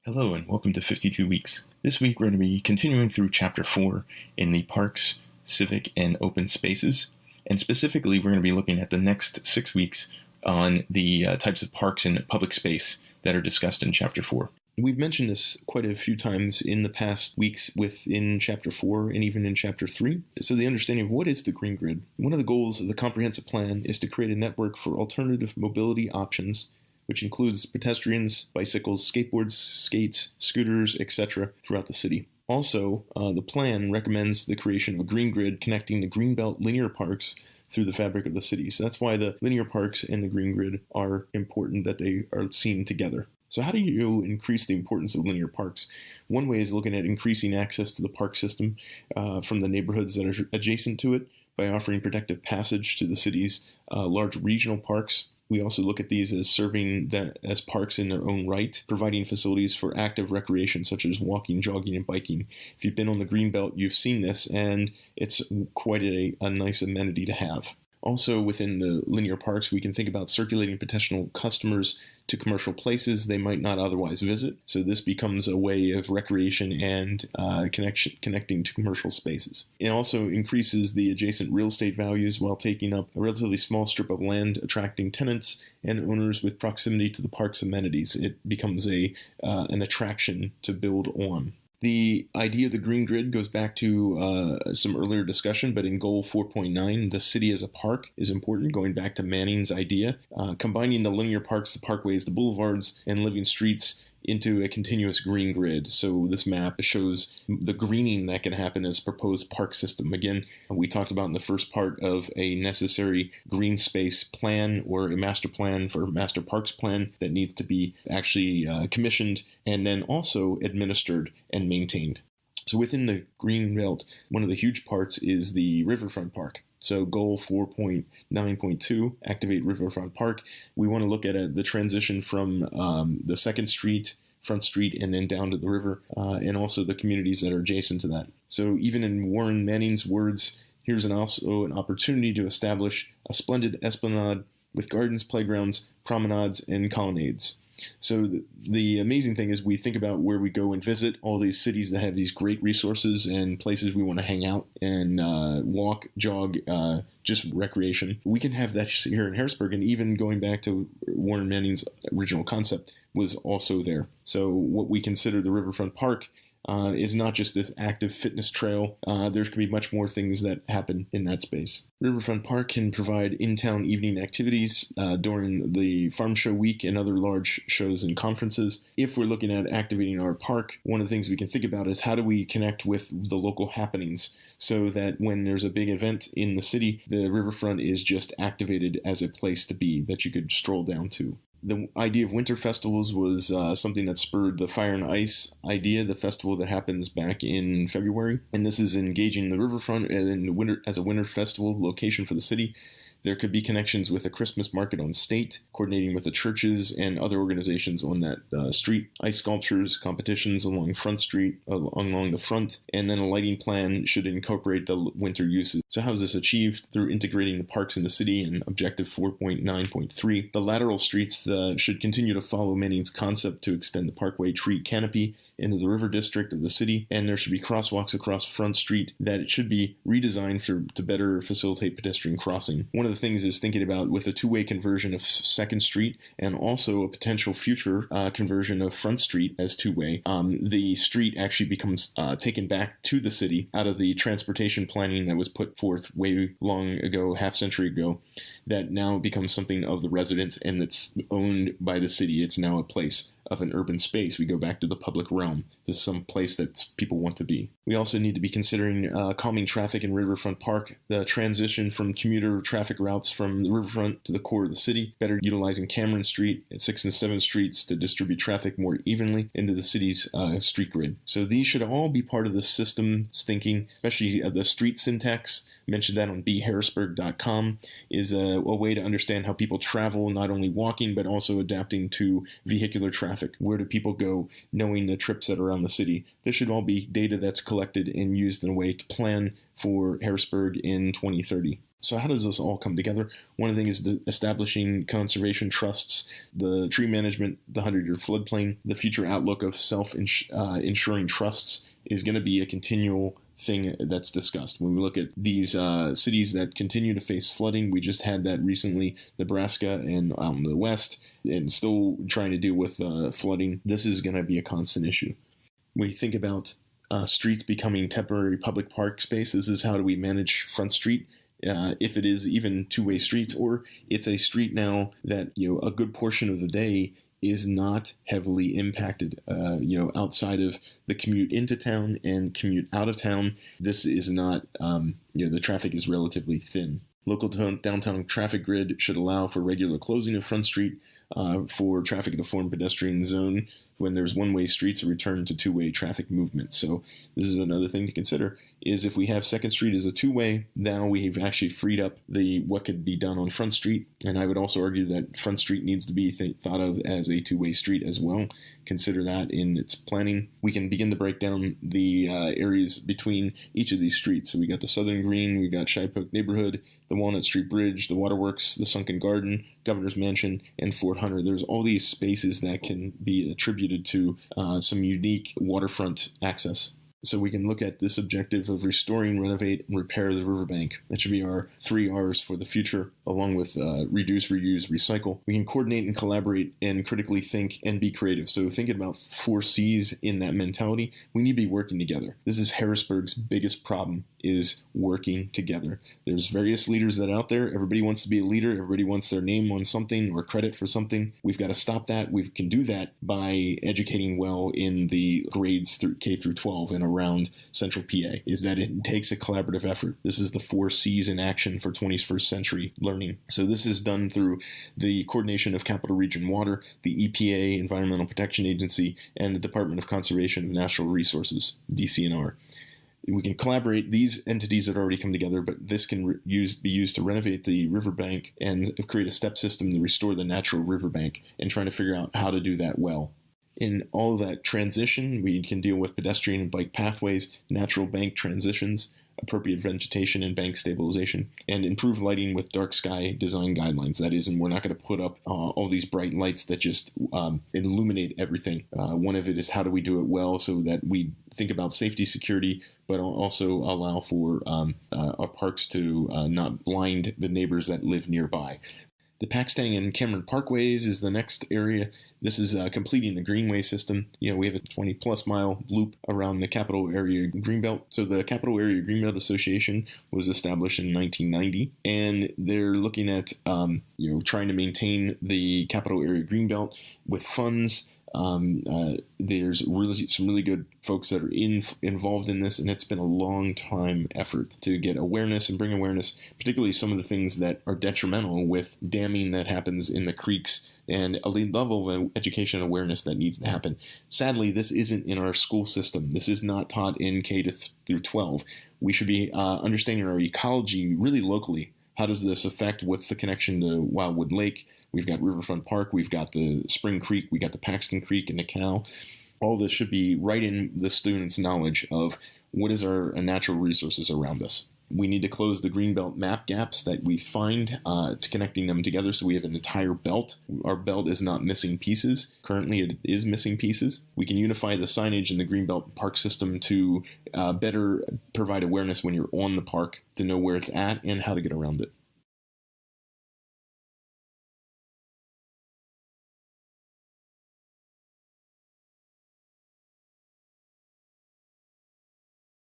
Hello and welcome to 52 Weeks. This week we're going to be continuing through Chapter 4 in the Parks, Civic, and Open Spaces. And specifically we're going to be looking at the next 6 weeks on the types of parks and public space that are discussed in Chapter 4. We've mentioned this quite a few times in the past weeks within Chapter 4 and even in Chapter 3. So the understanding of what is the Green Grid. One of the goals of the comprehensive plan is to create a network for alternative mobility options, which includes pedestrians, bicycles, skateboards, skates, scooters, etc. throughout the city. Also, the plan recommends the creation of a green grid connecting the Greenbelt linear parks through the fabric of the city. So that's why the linear parks and the green grid are important, that they are seen together. So how do you increase the importance of linear parks? One way is looking at increasing access to the park system from the neighborhoods that are adjacent to it by offering protective passage to the city's large regional parks. We also look at these as serving as parks in their own right, providing facilities for active recreation such as walking, jogging, and biking. If you've been on the Greenbelt, you've seen this, and it's quite a nice amenity to have. Also, within the linear parks, we can think about circulating potential customers to commercial places they might not otherwise visit. So this becomes a way of recreation and connecting to commercial spaces. It also increases the adjacent real estate values while taking up a relatively small strip of land, attracting tenants and owners with proximity to the park's amenities. It becomes an attraction to build on. The idea of the green grid goes back to some earlier discussion, but in Goal 4.9, the city as a park is important, going back to Manning's idea. Combining the linear parks, the parkways, the boulevards, and living streets into a continuous green grid. So this map shows the greening that can happen as proposed park system. Again, we talked about in the first part of a necessary green space plan or a master plan for a master parks plan that needs to be actually commissioned and then also administered and maintained. So within the green belt, one of the huge parts is the riverfront park. So goal 4.9.2, activate Riverfront Park. We want to look at the transition from the 2nd Street, Front Street, and then down to the river, and also the communities that are adjacent to that. So even in Warren Manning's words, here's also an opportunity to establish a splendid esplanade with gardens, playgrounds, promenades, and colonnades. So the amazing thing is we think about where we go and visit all these cities that have these great resources and places we want to hang out and walk, jog, just recreation. We can have that here in Harrisburg, and even going back to Warren Manning's original concept was also there. So what we consider the Riverfront Park is not just this active fitness trail. There can be much more things that happen in that space. Riverfront Park can provide in-town evening activities during the farm show week and other large shows and conferences. If we're looking at activating our park, one of the things we can think about is how do we connect with the local happenings so that when there's a big event in the city, the riverfront is just activated as a place to be that you could stroll down to. The idea of winter festivals was something that spurred the Fire and Ice idea, the festival that happens back in February. And this is engaging the riverfront as a winter festival location for the city. There could be connections with a Christmas market on State, coordinating with the churches and other organizations on that street, ice sculptures, competitions along Front Street, along the front, and then a lighting plan should incorporate the winter uses. So how is this achieved? Through integrating the parks in the city in Objective 4.9.3. The lateral streets should continue to follow Manning's concept to extend the parkway tree canopy into the river district of the city, and there should be crosswalks across Front Street that it should be redesigned to better facilitate pedestrian crossing. One of the things is thinking about with a two-way conversion of 2nd Street and also a potential future conversion of Front Street as two-way. The street actually becomes taken back to the city out of the transportation planning that was put forth way long ago, half century ago, that now becomes something of the residents and that's owned by the city. It's now a place of an urban space. We go back to the public realm. This is some place that people want to be. We also need to be considering calming traffic in Riverfront Park, the transition from commuter traffic routes from the riverfront to the core of the city, better utilizing Cameron Street and 6th and 7th Streets to distribute traffic more evenly into the city's street grid. So these should all be part of the systems thinking, especially the street syntax. Mentioned that on bharrisburg.com is a way to understand how people travel, not only walking, but also adapting to vehicular traffic. Where do people go, knowing the trips that are around the city? This should all be data that's collected and used in a way to plan for Harrisburg in 2030. So how does this all come together? One thing is the establishing conservation trusts, the tree management, the 100-year floodplain, the future outlook of self-insuring trusts is going to be a continual thing that's discussed. When we look at these cities that continue to face flooding, we just had that recently, Nebraska and out in the west, and still trying to deal with flooding. This is going to be a constant issue. When you think about streets becoming temporary public park space, this is how do we manage Front Street? If it is even two-way streets, or it's a street now that a good portion of the day is not heavily impacted. Outside of the commute into town and commute out of town, this is not. The traffic is relatively thin. Local downtown traffic grid should allow for regular closing of Front Street for traffic in the form pedestrian zone. When there's one-way streets, a return to two-way traffic movement. So this is another thing to consider, is if we have Second Street as a two-way, now we've actually freed up what could be done on Front Street. And I would also argue that Front Street needs to be thought of as a two-way street as well. Consider that in its planning. We can begin to break down the areas between each of these streets. So we got the Southern Green, we got Shipoke Neighborhood, the Walnut Street Bridge, the Waterworks, the Sunken Garden, Governor's Mansion, and Fort Hunter. There's all these spaces that can be attributed to some unique waterfront access. So we can look at this objective of restoring, renovate, and repair the riverbank. That should be our 3 R's for the future, along with reduce, reuse, recycle. We can coordinate and collaborate and critically think and be creative. So thinking about 4 C's in that mentality, we need to be working together. This is Harrisburg's biggest problem, is working together. There's various leaders that are out there. Everybody wants to be a leader. Everybody wants their name on something or credit for something. We've got to stop that. We can do that by educating well in the grades through K through 12 and around Central PA, is that it takes a collaborative effort. This is the 4 C's in action for 21st century learning. So this is done through the coordination of Capital Region Water, the EPA, Environmental Protection Agency, and the Department of Conservation of Natural Resources, DCNR. We can collaborate. These entities have already come together, but this can be used to renovate the riverbank and create a step system to restore the natural riverbank, and trying to figure out how to do that well. In all of that transition, we can deal with pedestrian and bike pathways, natural bank transitions, appropriate vegetation and bank stabilization, and improve lighting with dark sky design guidelines. That is, and we're not going to put up all these bright lights that just illuminate everything. One of it is how do we do it well so that we think about safety, security, but also allow for our parks to not blind the neighbors that live nearby. The Paxton and Cameron Parkways is the next area. This is completing the Greenway system. We have a 20-plus mile loop around the Capital Area Greenbelt. So the Capital Area Greenbelt Association was established in 1990, and they're looking at trying to maintain the Capital Area Greenbelt with funds. There's some really good folks that are involved in this, and it's been a long time effort to get awareness and bring awareness, particularly some of the things that are detrimental with damming that happens in the creeks, and a level of education and awareness that needs to happen. Sadly, this isn't in our school system. This is not taught in K through 12. We should be understanding our ecology really locally. How does this affect? What's the connection to Wildwood Lake? We've got Riverfront Park. We've got the Spring Creek. We got the Paxton Creek and the Cal. All this should be right in the students' knowledge of what is our natural resources around us. We need to close the Greenbelt map gaps that we find to connecting them together so we have an entire belt. Our belt is not missing pieces. Currently, it is missing pieces. We can unify the signage in the Greenbelt park system to better provide awareness when you're on the park to know where it's at and how to get around it.